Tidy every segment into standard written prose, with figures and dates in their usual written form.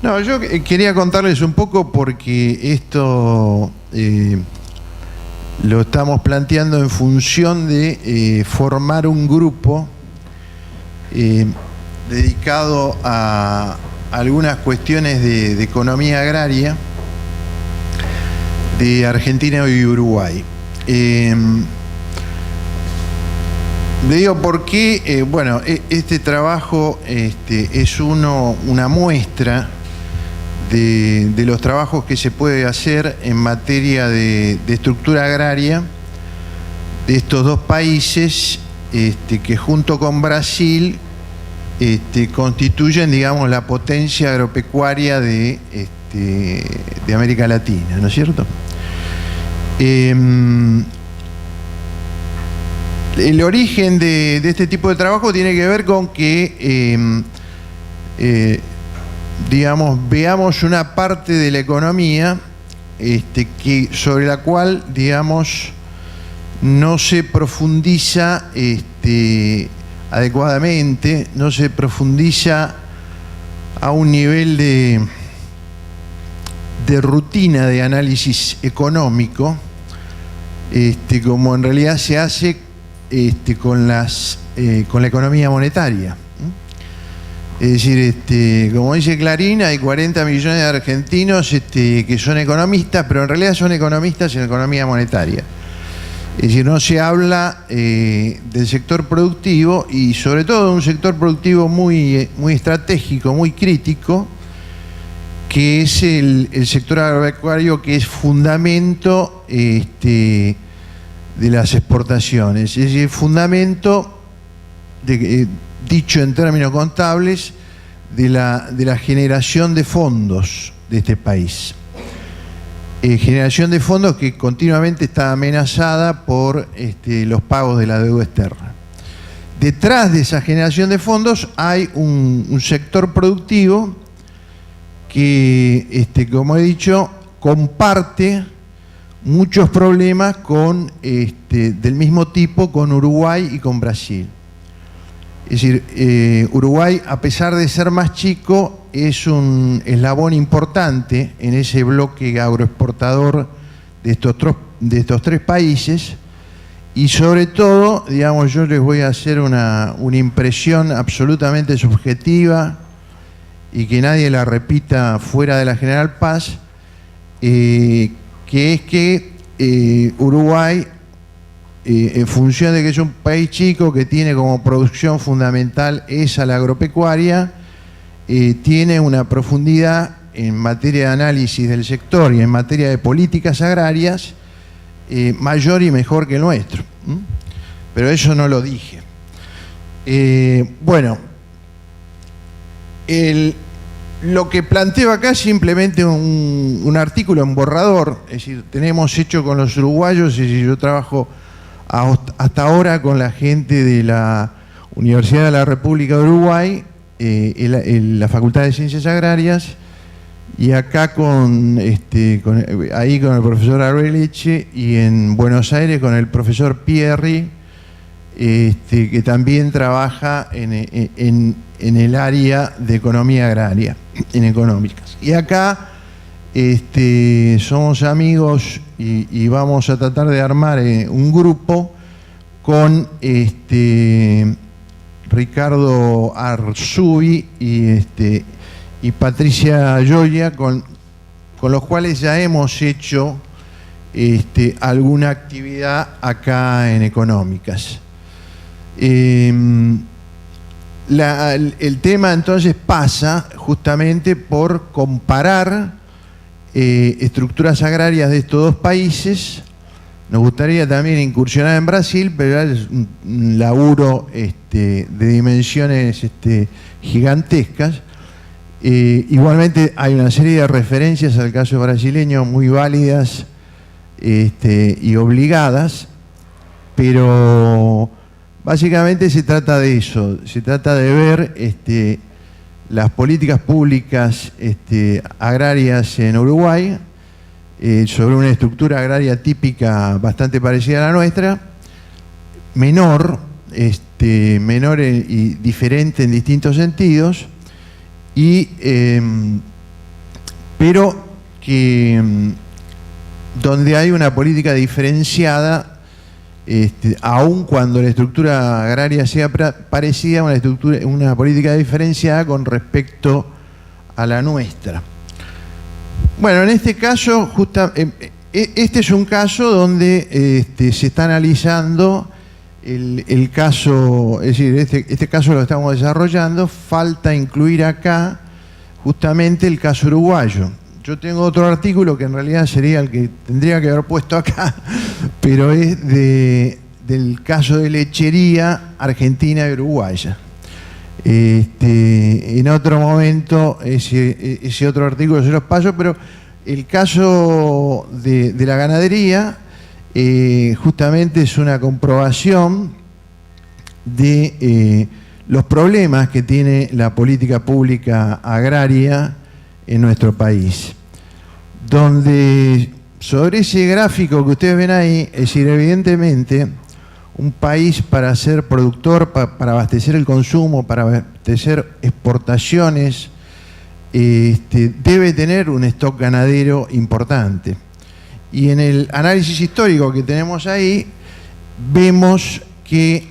No, yo quería contarles un poco porque esto lo estamos planteando en función de formar un grupo dedicado a algunas cuestiones de economía agraria de Argentina y Uruguay. Le digo por qué, bueno, este trabajo es una muestra de los trabajos que se puede hacer en materia de estructura agraria de estos dos países que junto con Brasil constituyen, digamos, la potencia agropecuaria de América Latina, ¿no es cierto? El origen de este tipo de trabajo tiene que ver con que digamos, veamos una parte de la economía sobre la cual, digamos, no se profundiza adecuadamente, no se profundiza a un nivel de rutina de análisis económico, como en realidad se hace con la economía monetaria. Es decir, como dice Clarín, hay 40 millones de argentinos que son economistas, pero en realidad son economistas en economía monetaria. Es decir, no se habla del sector productivo y sobre todo de un sector productivo muy estratégico, muy crítico, que es el sector agropecuario, que es fundamento de las exportaciones. Es decir, fundamento dicho en términos contables, de la generación de fondos de este país. Generación de fondos que continuamente está amenazada por los pagos de la deuda externa. Detrás de esa generación de fondos hay un sector productivo que, como he dicho, comparte muchos problemas del mismo tipo con Uruguay y con Brasil. Es decir, Uruguay, a pesar de ser más chico, es un eslabón importante en ese bloque agroexportador de estos tres países, y sobre todo, digamos, yo les voy a hacer una impresión absolutamente subjetiva y que nadie la repita fuera de la General Paz, que es que Uruguay, en función de que es un país chico que tiene como producción fundamental esa la agropecuaria, tiene una profundidad en materia de análisis del sector y en materia de políticas agrarias mayor y mejor que el nuestro. Pero eso no lo dije. Bueno, lo que planteo acá es simplemente un artículo en borrador. Es decir, tenemos hecho con los uruguayos, es decir, yo trabajo hasta ahora con la gente de la Universidad de la República de Uruguay, la Facultad de Ciencias Agrarias, y acá ahí con el profesor Arreliche, y en Buenos Aires con el profesor Pierri, que también trabaja en el área de economía agraria, en económicas. Y acá somos amigos y vamos a tratar de armar un grupo con Ricardo Arzubi y Patricia Gioia, con los cuales ya hemos hecho alguna actividad acá en económicas. El tema entonces pasa justamente por comparar estructuras agrarias de estos dos países. Nos gustaría también incursionar en Brasil, pero es un laburo de dimensiones gigantescas. Igualmente hay una serie de referencias al caso brasileño muy válidas y obligadas, pero básicamente se trata de eso, se trata de ver las políticas públicas agrarias en Uruguay, sobre una estructura agraria típica bastante parecida a la nuestra, menor y diferente en distintos sentidos, pero que donde hay una política diferenciada, aun cuando la estructura agraria sea parecida, una política diferenciada con respecto a la nuestra. Bueno, en este caso, este es un caso donde se está analizando el caso, es decir, este caso lo estamos desarrollando, falta incluir acá justamente el caso uruguayo. Yo tengo otro artículo que en realidad sería el que tendría que haber puesto acá, pero es del caso de lechería argentina y uruguaya. En otro momento ese otro artículo se los paso, pero el caso de la ganadería justamente es una comprobación de los problemas que tiene la política pública agraria en nuestro país, donde sobre ese gráfico que ustedes ven ahí, es decir, evidentemente un país para ser productor, para abastecer el consumo, para abastecer exportaciones, debe tener un stock ganadero importante. Y en el análisis histórico que tenemos ahí, vemos que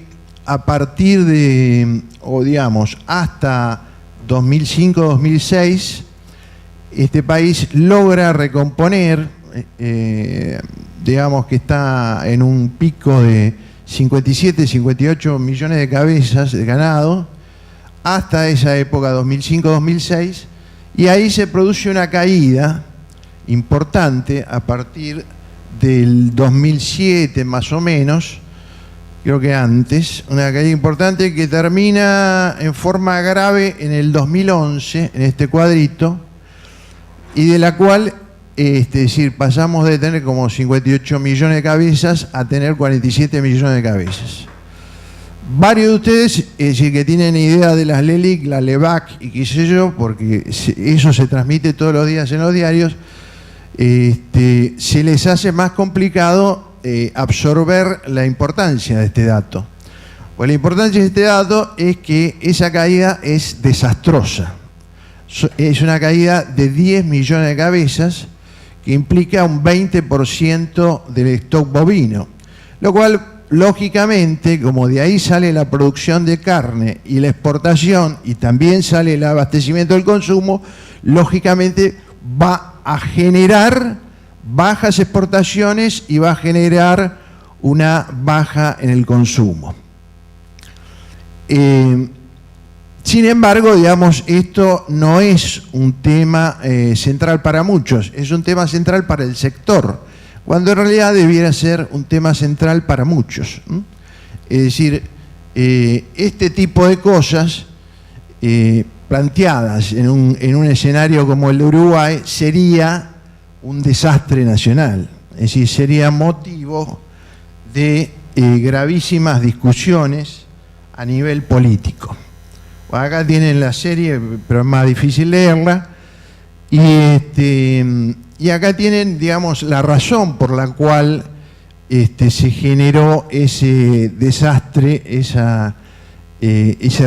a partir de, o digamos, hasta 2005-2006, este país logra recomponer, digamos que está en un pico de 57, 58 millones de cabezas de ganado, hasta esa época, 2005-2006, y ahí se produce una caída importante a partir del 2007 más o menos, creo que antes, una caída importante que termina en forma grave en el 2011, en este cuadrito, y de la cual, es decir, pasamos de tener como 58 millones de cabezas a tener 47 millones de cabezas. Varios de ustedes, es decir, que tienen idea de las LELIC, la LEVAC y qué sé yo, porque eso se transmite todos los días en los diarios, se les hace más complicado absorber la importancia de este dato. Pues la importancia de este dato es que esa caída es desastrosa. Es una caída de 10 millones de cabezas que implica un 20% del stock bovino, lo cual lógicamente, como de ahí sale la producción de carne y la exportación y también sale el abastecimiento del consumo, lógicamente va a generar bajas exportaciones y va a generar una baja en el consumo. Sin embargo, digamos, esto no es un tema central para muchos, es un tema central para el sector, cuando en realidad debiera ser un tema central para muchos. Es decir, este tipo de cosas planteadas en un escenario como el de Uruguay sería un desastre nacional, es decir, sería motivo de gravísimas discusiones a nivel político. Acá tienen la serie, pero es más difícil leerla, y acá tienen, digamos, la razón por la cual se generó ese desastre, ese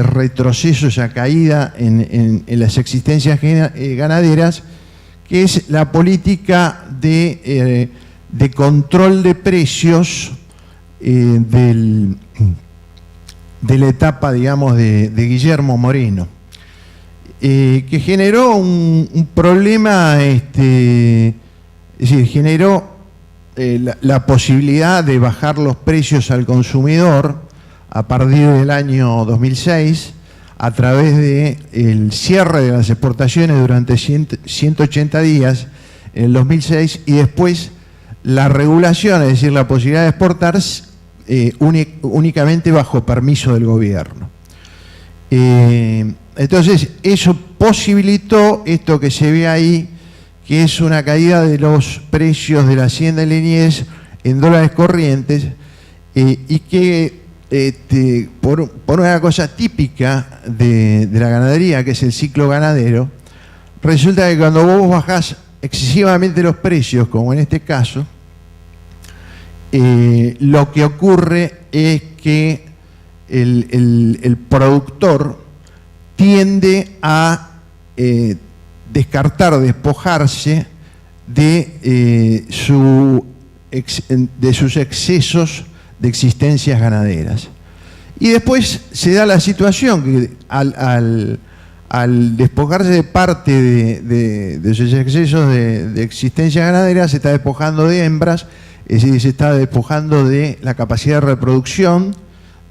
retroceso, esa caída en las existencias ganaderas, que es la política de control de precios de la etapa, digamos, de Guillermo Moreno, que generó un problema, es decir, generó la posibilidad de bajar los precios al consumidor a partir del año 2006 a través del cierre de las exportaciones durante 180 días en el 2006 y después la regulación, es decir, la posibilidad de exportar únicamente bajo permiso del gobierno. Entonces, eso posibilitó esto que se ve ahí, que es una caída de los precios de la hacienda de Liniers en dólares corrientes, y que por una cosa típica de la ganadería, que es el ciclo ganadero, resulta que cuando vos bajás excesivamente los precios, como en este caso, lo que ocurre es que el productor tiende a descartar, despojarse de sus excesos de existencias ganaderas. Y después se da la situación que al despojarse de parte de sus excesos de existencia ganadera, se está despojando de hembras, es decir, se está despojando de la capacidad de reproducción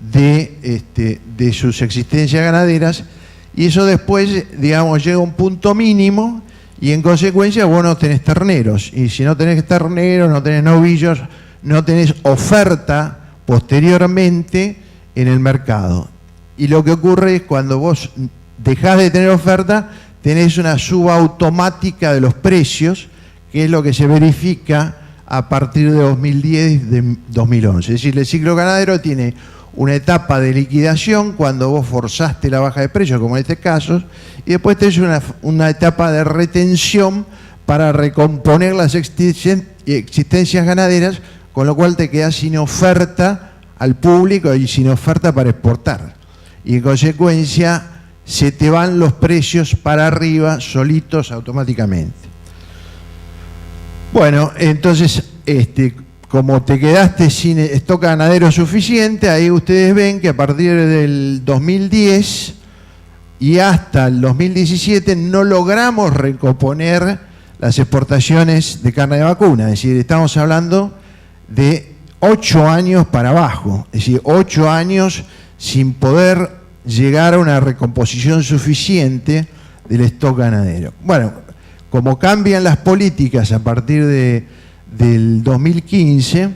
de sus existencias ganaderas, y eso después, digamos, llega a un punto mínimo, y en consecuencia vos no tenés terneros, y si no tenés terneros, no tenés novillos, no tenés oferta posteriormente en el mercado. Y lo que ocurre es cuando vos dejás de tener oferta, tenés una suba automática de los precios, que es lo que se verifica a partir de 2010 y de 2011. Es decir, el ciclo ganadero tiene una etapa de liquidación cuando vos forzaste la baja de precios, como en este caso, y después tenés una etapa de retención para recomponer las existencias ganaderas, con lo cual te quedás sin oferta al público y sin oferta para exportar. Y en consecuencia se te van los precios para arriba solitos automáticamente. Bueno, entonces, como te quedaste sin stock ganadero suficiente, ahí ustedes ven que a partir del 2010 y hasta el 2017 no logramos recomponer las exportaciones de carne de vacuna. Es decir, estamos hablando de 8 años para abajo, es decir, 8 años sin poder llegar a una recomposición suficiente del stock ganadero. Bueno, como cambian las políticas a partir del 2015,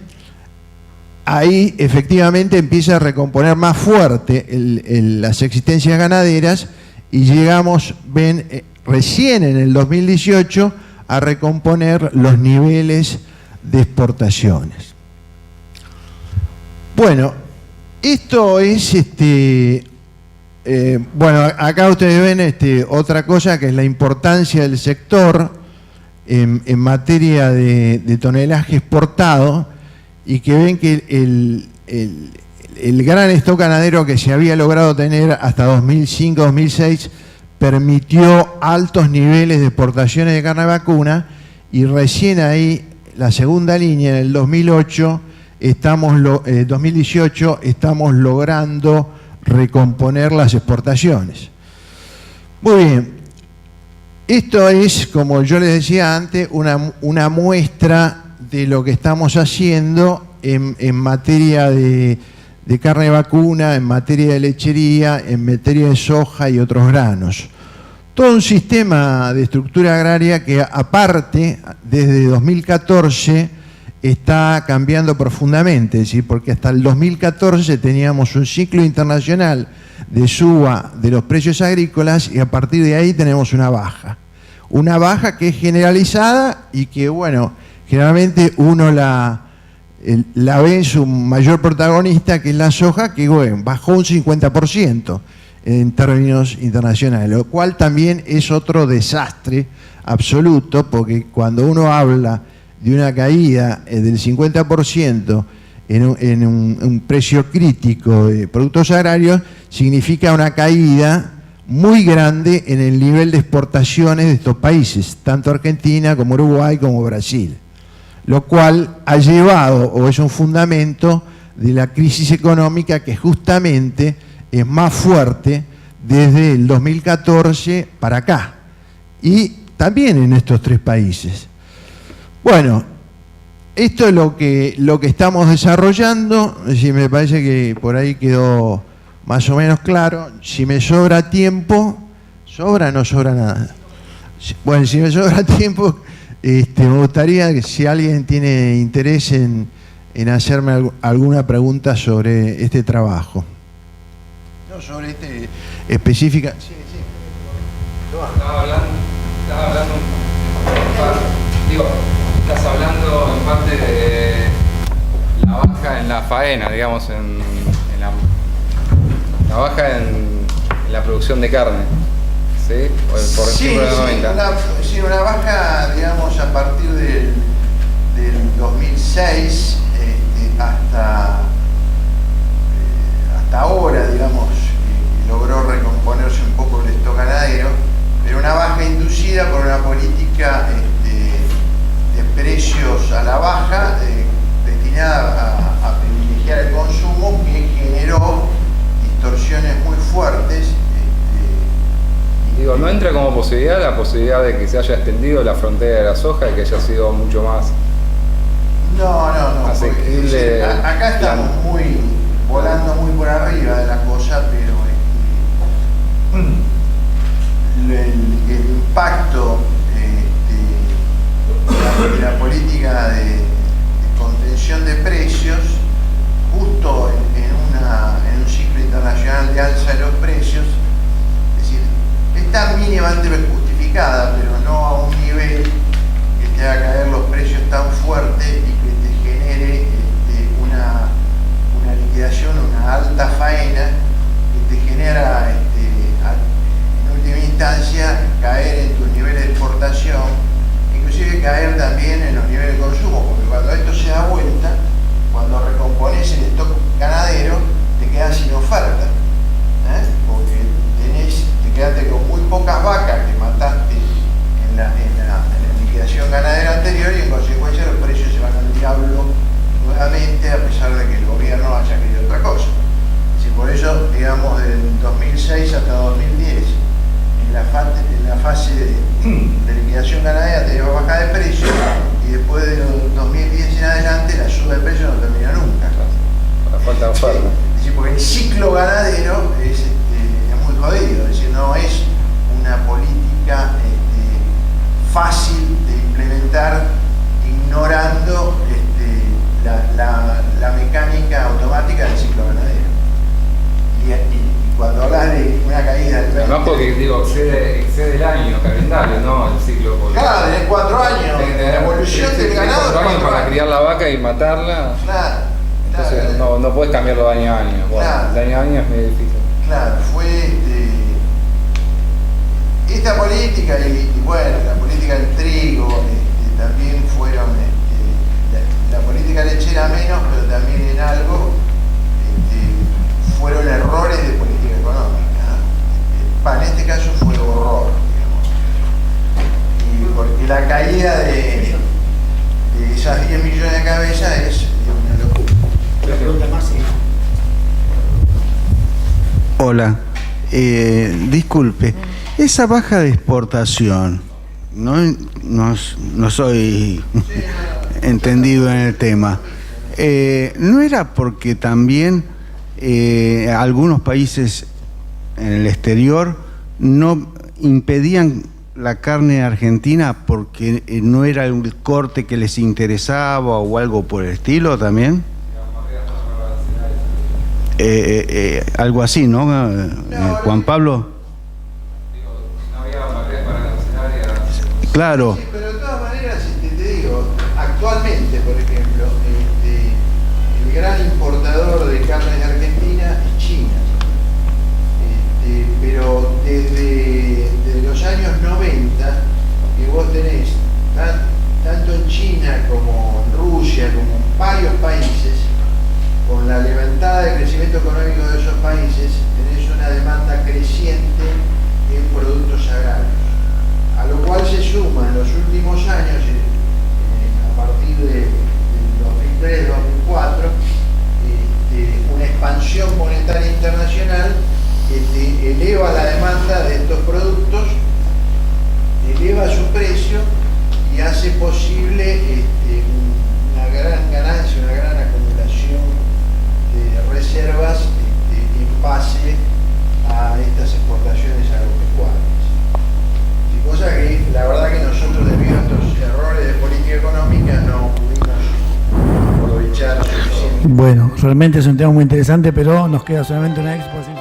ahí efectivamente empieza a recomponer más fuerte las existencias ganaderas, y llegamos, ven, recién en el 2018 a recomponer los niveles de exportaciones. Bueno, esto es bueno, acá ustedes ven otra cosa, que es la importancia del sector en materia de tonelaje exportado, y que ven que el gran stock ganadero que se había logrado tener hasta 2005-2006 permitió altos niveles de exportaciones de carne de vacuna, y recién ahí, la segunda línea, en el 2018 estamos logrando recomponer las exportaciones. Muy bien, esto es, como yo les decía antes, una muestra de lo que estamos haciendo en materia de carne de vacuna, en materia de lechería, en materia de soja y otros granos. Todo un sistema de estructura agraria que, aparte, desde 2014 está cambiando profundamente, es decir, porque hasta el 2014 teníamos un ciclo internacional de suba de los precios agrícolas, y a partir de ahí tenemos una baja que es generalizada, y que, bueno, generalmente uno la ve en su mayor protagonista, que es la soja, que, bueno, bajó un 50% en términos internacionales, lo cual también es otro desastre absoluto, porque cuando uno habla de una caída del 50% en un precio crítico de productos agrarios, significa una caída muy grande en el nivel de exportaciones de estos países, tanto Argentina como Uruguay como Brasil, lo cual ha llevado, o es un fundamento de la crisis económica, que justamente es más fuerte desde el 2014 para acá, y también en estos 3 países. Bueno, esto es lo que estamos desarrollando. Si me parece que por ahí quedó más o menos claro. Si me sobra tiempo, ¿sobra o no sobra nada? Bueno, si me sobra tiempo, me gustaría que, si alguien tiene interés en hacerme alguna pregunta sobre este trabajo. No, sobre específica. Sí, sí. Estás hablando en parte de la baja en la faena, digamos, la baja en la producción de carne, ¿sí? Por ejemplo, sí, una baja, digamos, a partir del 2006 hasta ahora, digamos, logró recomponerse un poco el stock ganadero, pero una baja entra como posibilidad la posibilidad de que se haya extendido la frontera de la soja y que haya sido mucho más No. asequible? Acá estamos volando muy por arriba de la cosa, pero el impacto de la política de contención de precios justo en un ciclo internacional de alza de los precios, es decir, está mínimamente justificada, pero no a un nivel que te haga caer los precios tan fuerte y que te genere una liquidación, una alta faena que te genera en última instancia caer en tus niveles de exportación, inclusive caer también en los niveles de consumo, porque cuando esto se da vuelta, cuando recompones el stock ganadero, te quedas sin oferta, porque te quedaste con muy pocas vacas que mataste en la liquidación ganadera anterior, y en consecuencia los precios se van al diablo nuevamente, a pesar de que el gobierno haya querido otra cosa. Por eso, digamos, del 2006 hasta 2010, en la fase de liquidación ganadera tenemos baja de precios, y después de 2010 en adelante la suba de precios no termina nunca. La falta de oferta. Es decir, porque el ciclo ganadero es muy jodido, es decir, no es una política fácil de implementar ignorando la mecánica automática del ciclo ganadero. Y cuando hablas de una caída del 20%... Además porque, excede el año calendario, ¿no? El ciclo. Claro, tenés 4 años. La evolución del ganado es 4 años para criar la vaca y matarla. Claro. Entonces no puedes cambiarlo de año a año. Bueno, claro. De año a año es medio difícil. Claro, fue esta política y bueno, la política del trigo también fueron, la política lechera menos, pero también en algo fueron errores de política económica. En este caso fue horror, digamos. Y porque la caída de esas 10 millones de cabezas es una locura. La pregunta más, sí. Hola, disculpe, esa baja de exportación, no soy entendido en el tema, ¿no era porque también algunos países en el exterior no impedían la carne argentina porque no era el corte que les interesaba o algo por el estilo también? Algo así, ¿no? Juan Pablo. No había barreras arancelarias. Claro. Sí, pero de todas maneras, te digo, actualmente, por ejemplo, el gran importador de carne de Argentina es China. Pero desde los años 90, que vos tenés tanto en China como en Rusia, como en varios países, con la levantada de crecimiento económico de esos países, tenés una demanda creciente en productos agrarios, a lo cual se suma en los últimos años, a partir del 2003-2004, una expansión monetaria internacional que te eleva la demanda de estos productos, eleva su precio y hace posible una gran ganancia, una gran acumulación de reservas en base a estas exportaciones agropecuarias. Cosa que la verdad que nosotros, debido a estos errores de política económica, no pudimos aprovechar suficientemente. Bueno, realmente es un tema muy interesante, pero nos queda solamente una exposición.